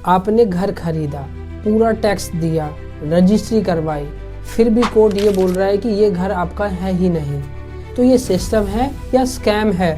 आपने घर खरीदा, पूरा टैक्स दिया, रजिस्ट्री करवाई, फिर भी कोर्ट ये बोल रहा है कि ये घर आपका है ही नहीं। तो ये सिस्टम है या स्कैम है?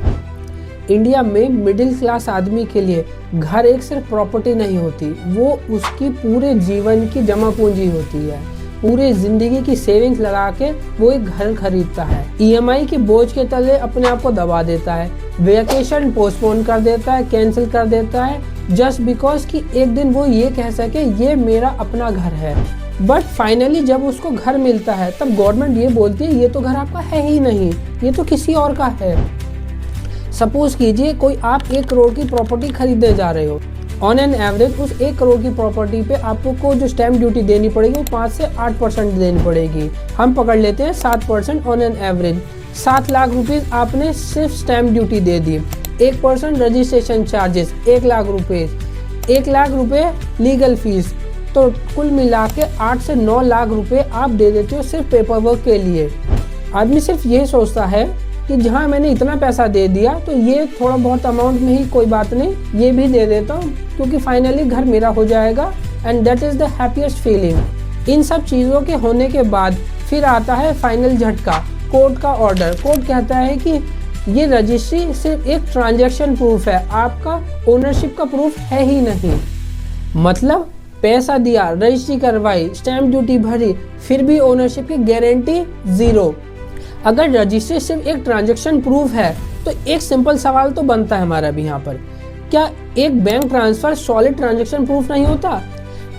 इंडिया में मिडिल क्लास आदमी के लिए घर एक सिर्फ प्रॉपर्टी नहीं होती, वो उसकी पूरे जीवन की जमा पूंजी होती है। पूरे जिंदगी की सेविंग्स लगा के वो एक घर खरीदता है। ईएमआई के बोझ के तले अपने आप को दबा देता है, वेकेशन पोस्टपोन कर देता है, कैंसिल कर देता है, जस्ट बिकॉज कि एक दिन वो ये कह सके ये मेरा अपना घर है। बट फाइनली जब उसको घर मिलता है तब गवर्नमेंट ये बोलती है ये तो घर आपका है ही नहीं, ये तो किसी और का है। सपोज कीजिए कोई आप 1 करोड़ की प्रॉपर्टी खरीदने जा रहे हो। ऑन एन एवरेज उस 1 करोड़ की प्रॉपर्टी पे आपको जो स्टैम्प ड्यूटी देनी पड़ेगी वो 5 से 8% देनी पड़ेगी। हम पकड़ लेते हैं 7% on an average. 7 lakh rupees आपने सिर्फ स्टैम्प ड्यूटी दे दी, 1% रजिस्ट्रेशन चार्जेस 1 लाख रुपए, 1 लाख रुपए लीगल फीस, तो कुल मिला के 8 से 9 लाख रुपए आप दे देते हो सिर्फ पेपर वर्क के लिए। आदमी सिर्फ यही सोचता है कि जहाँ मैंने इतना पैसा दे दिया तो ये थोड़ा बहुत अमाउंट में ही कोई बात नहीं, ये भी दे देता हूँ क्योंकि फाइनली घर मेरा हो जाएगा, and that is the happiest feeling. इन सब चीज़ों के होने के बाद फिर आता है फाइनल झटका, कोर्ट का ऑर्डर। कोर्ट कहता है कि ये रजिस्ट्री सिर्फ एक ट्रांजैक्शन प्रूफ है, आपका ओनरशिप का प्रूफ है ही नहीं। मतलब पैसा दिया, रजिस्ट्री करवाई, स्टैम्प ड्यूटी भरी, फिर भी ओनरशिप की गारंटी 0। अगर रजिस्ट्री सिर्फ एक ट्रांजैक्शन प्रूफ है तो एक सिंपल सवाल तो बनता है हमारा भी यहाँ पर, क्या एक bank transfer solid transaction proof नहीं होता?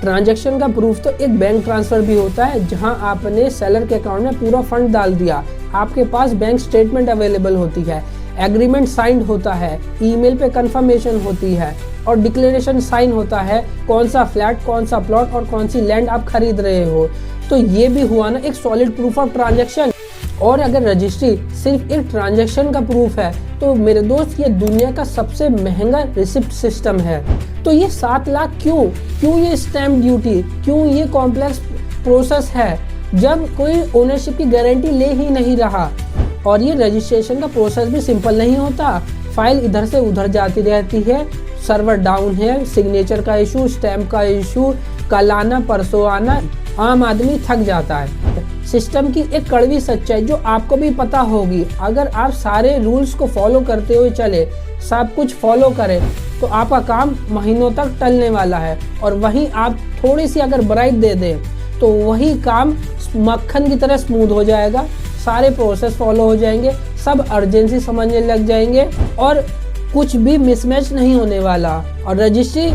ट्रांजैक्शन का प्रूफ तो एक बैंक ट्रांसफर भी होता है, जहां आपने सेलर के अकाउंट में पूरा फंड डाल दिया, आपके पास बैंक स्टेटमेंट अवेलेबल होती है, एग्रीमेंट साइंड होता है, ईमेल पे कंफर्मेशन होती है और डिक्लेरेशन साइन होता है कौन सा फ्लैट, कौन सा प्लॉट और कौन सी लैंड आप खरीद रहे हो। तो ये भी हुआ ना एक सॉलिड प्रूफ ऑफ ट्रांजैक्शन। और अगर रजिस्ट्री सिर्फ एक ट्रांजैक्शन का प्रूफ है तो मेरे दोस्त ये दुनिया का सबसे महंगा रिसिप्ट सिस्टम है। तो ये 7 लाख क्यों ये स्टैम्प ड्यूटी, क्यों ये कॉम्प्लेक्स प्रोसेस है जब कोई ओनरशिप की गारंटी ले ही नहीं रहा? और ये रजिस्ट्रेशन का प्रोसेस भी सिंपल नहीं होता, फाइल इधर से उधर जाती रहती है, सर्वर डाउन है, सिग्नेचर का इशू, स्टैम्प का इशू, कल आना परसों आना, आम आदमी थक जाता है। सिस्टम की एक कड़वी सच्चाई जो आपको भी पता होगी, अगर आप सारे रूल्स को फॉलो करते हुए चले, सब कुछ फॉलो करें तो आपका काम महीनों तक टलने वाला है। और वहीं आप थोड़ी सी अगर ब्राइट दे दें तो वही काम मक्खन की तरह स्मूथ हो जाएगा, सारे प्रोसेस फॉलो हो जाएंगे, सब अर्जेंसी समझने लग जाएंगे और कुछ भी मिसमैच नहीं होने वाला, और रजिस्ट्री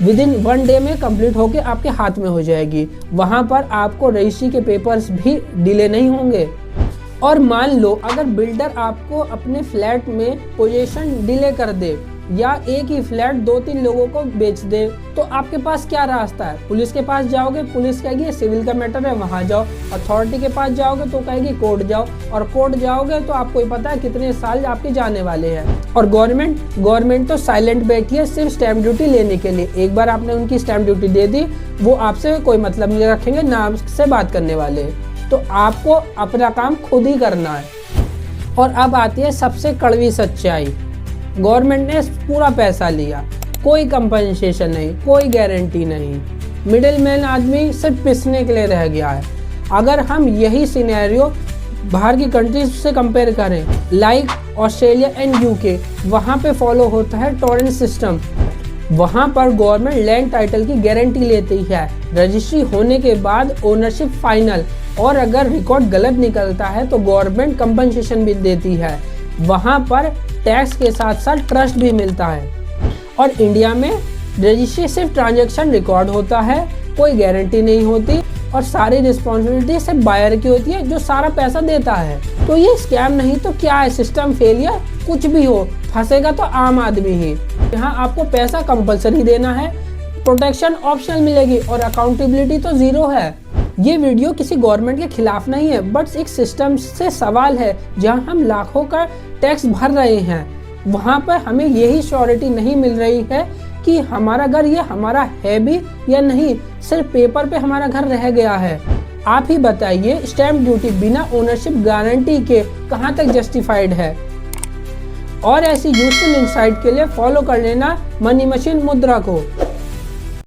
विदिन 1 डे में कंप्लीट होके आपके हाथ में हो जाएगी। वहां पर आपको रजिस्ट्री के पेपर्स भी डिले नहीं होंगे। और मान लो अगर बिल्डर आपको अपने फ्लैट में पोजीशन डिले कर दे या एक ही फ्लैट 2-3 लोगों को बेच दे, तो आपके पास क्या रास्ता है? पुलिस के पास जाओगे, पुलिस कहेगी सिविल का मैटर है वहां जाओ, अथॉरिटी के पास जाओगे तो कहेगी कोर्ट जाओ, और कोर्ट जाओगे तो आपको ही पता है कितने साल आपके जाने वाले हैं। और गवर्नमेंट तो साइलेंट बैठी है सिर्फ स्टैम्प ड्यूटी लेने के लिए। एक बार आपने उनकी स्टैम्प ड्यूटी दे दी, वो आपसे कोई मतलब नहीं रखेंगे, ना आपसे बात करने वाले, तो आपको अपना काम खुद ही करना है। और अब आती है सबसे कड़वी सच्चाई, गवर्नमेंट ने पूरा पैसा लिया, कोई कंपनसेशन नहीं, कोई गारंटी नहीं, मिडिल मैन आदमी सिर्फ पिसने के लिए रह गया है। अगर हम यही सिनेरियो बाहर की कंट्रीज से कंपेयर करें, लाइक ऑस्ट्रेलिया एंड यूके, वहाँ पे फॉलो होता है टोरेंट सिस्टम। वहाँ पर गवर्नमेंट लैंड टाइटल की गारंटी लेती है, रजिस्ट्री होने के बाद ओनरशिप फाइनल, और अगर रिकॉर्ड गलत निकलता है तो गवर्नमेंट कंपनसेशन भी देती है। वहाँ पर टैक्स के साथ साथ ट्रस्ट भी मिलता है। और इंडिया में रजिस्ट्री सिर्फ ट्रांजैक्शन रिकॉर्ड होता है, कोई गारंटी नहीं होती, और सारी रिस्पॉन्सिबिलिटी सिर्फ बायर की होती है जो सारा पैसा देता है। तो ये स्कैम नहीं तो क्या है? System failure. कुछ भी हो, फंसेगा तो आम आदमी ही। यहाँ आपको पैसा कंपलसरी देना है, प्रोटेक्शन ऑप्शनल मिलेगी, और अकाउंटेबिलिटी तो 0 है। ये वीडियो किसी गवर्नमेंट के खिलाफ नहीं है, बट एक सिस्टम से सवाल है। जहां हम लाखों का टैक्स भर रहे हैं, वहां पर हमें यही श्योरिटी नहीं मिल रही है कि हमारा घर ये हमारा है भी या नहीं, सिर्फ पेपर पे हमारा घर रह गया है। आप ही बताइए, स्टैम्प ड्यूटी बिना ओनरशिप गारंटी के कहां तक जस्टिफाइड है? और ऐसी यूजफुल इंसाइट के लिए फॉलो कर लेना मनी मशीन मुद्रा को।